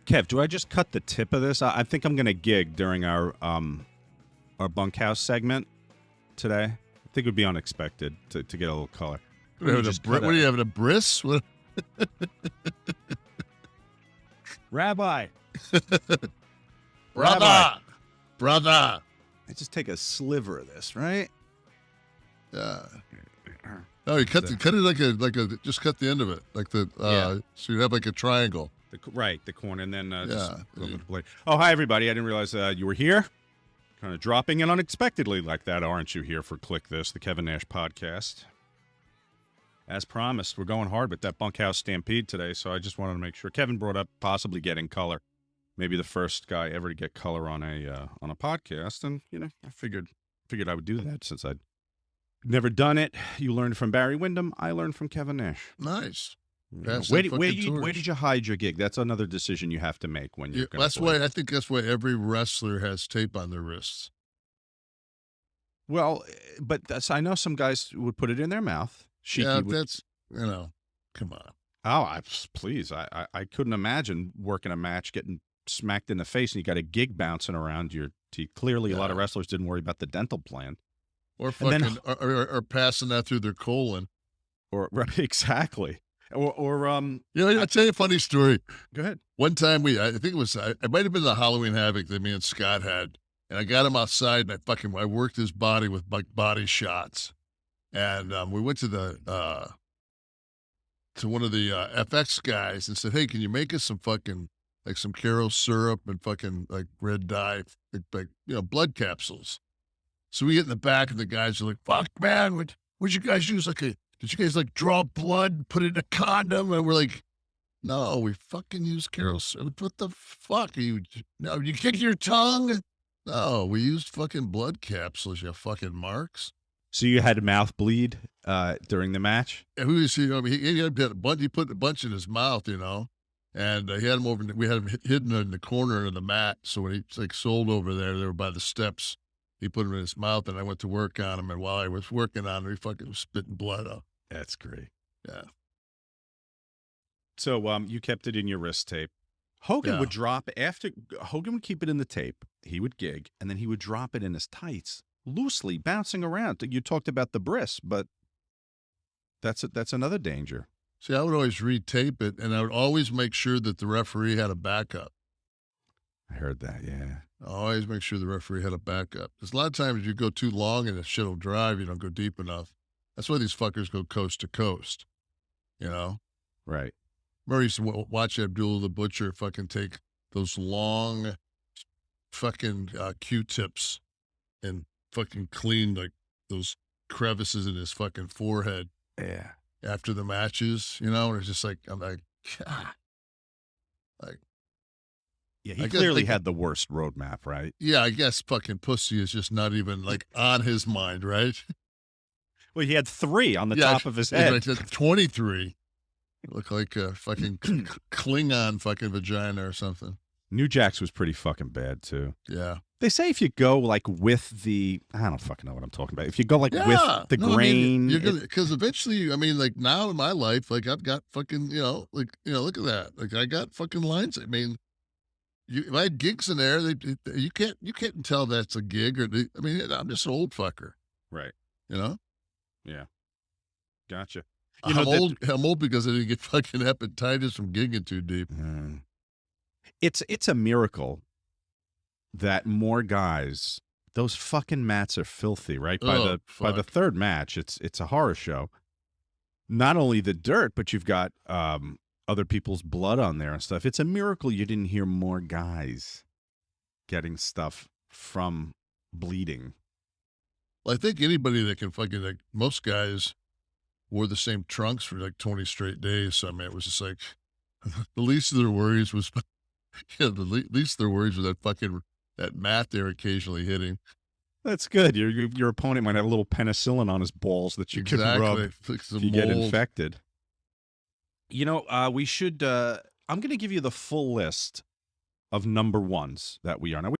Kev, do I just cut the tip of this? I think I'm going to gig during our bunkhouse segment today. I think it would be unexpected to get a little color. What are you having, a bris? What? Rabbi. Brother. I just take a sliver of this, right? Yeah. No, you cut it like a just cut the end of it, like so you have like a triangle. The corner, and then yeah. blade. Oh, hi everybody! I didn't realize you were here. Kind of dropping in unexpectedly like that, aren't you? Here for Kliq This, the Kevin Nash podcast. As promised, we're going hard with that bunkhouse stampede today, so I just wanted to make sure. Kevin brought up possibly getting color, maybe the first guy ever to get color on a podcast, and I figured I would do that since I'd never done it. You learned from Barry Windham. I learned from Kevin Nash. Nice. Where did you hide your gig? That's another decision you have to make when you're. I think that's why every wrestler has tape on their wrists. Well, but I know some guys would put it in their mouth. That's come on. Oh, please! I couldn't imagine working a match, getting smacked in the face, and you got a gig bouncing around your teeth. Clearly, a lot of wrestlers didn't worry about the dental plan, or or passing that through their colon, or right, exactly. I'll tell you a funny story. Go ahead. One time I think it was, it might have been the Halloween Havoc that me and Scott had. And I got him outside and I worked his body with body shots. And we went to one of the FX guys and said, hey, can you make us some fucking, like some Caro syrup and fucking like red dye, blood capsules. So we get in the back and the guys are like, fuck man, what'd you guys use? Did you guys draw blood, put it in a condom? And we're like, no, we fucking use Caro syrup. What the fuck are you? No, you kicked your tongue? No, we used fucking blood capsules, you fucking marks. So you had mouth bleed during the match? Yeah, he put a bunch in his mouth, and he had him we had him hidden in the corner of the mat. So when he sold over there, they were by the steps. He put him in his mouth, and I went to work on him. And while I was working on him, he fucking was spitting blood out. That's great. Yeah. So you kept it in your wrist tape. Hogan would drop after Hogan would keep it in the tape. He would gig, and then he would drop it in his tights, loosely bouncing around. You talked about the bris, but that's another danger. See, I would always retape it, and I would always make sure that the referee had a backup. I heard that, yeah. I always make sure the referee had a backup. Because a lot of times you go too long and the shit will drive, you don't go deep enough. That's why these fuckers go coast to coast, Right. Remember, I used to watch Abdullah the Butcher fucking take those long fucking Q-tips and fucking clean like those crevices in his fucking forehead. Yeah. After the matches, and it's just like, I'm like, God. Yeah, he clearly had the worst roadmap, right? Yeah, I guess fucking pussy is just not even on his mind, right? Well, he had 3 on the top of his head. 23. Look like a fucking Klingon fucking vagina or something. New Jack's was pretty fucking bad, too. Yeah. They say if you go with the, I don't fucking know what I'm talking about. If you go with the grain. Because eventually, now in my life, I've got fucking, look at that. I got fucking lines. If I had gigs in there, you can't tell that's a gig I'm just an old fucker. Right. Yeah. Gotcha. I'm old because I didn't get fucking hepatitis from gigging too deep. It's a miracle that more guys, those fucking mats are filthy, right? By the third match, it's a horror show. Not only the dirt, but you've got other people's blood on there and stuff. It's a miracle you didn't hear more guys getting stuff from bleeding. Well, I think anybody that can fucking, most guys wore the same trunks for 20 straight days. So, it was just the least of their worries was, the least of their worries was that mat they're occasionally hitting. That's good. Your opponent might have a little penicillin on his balls that you can rub if you get infected. We should, I'm going to give you the full list of number ones that we are. Now,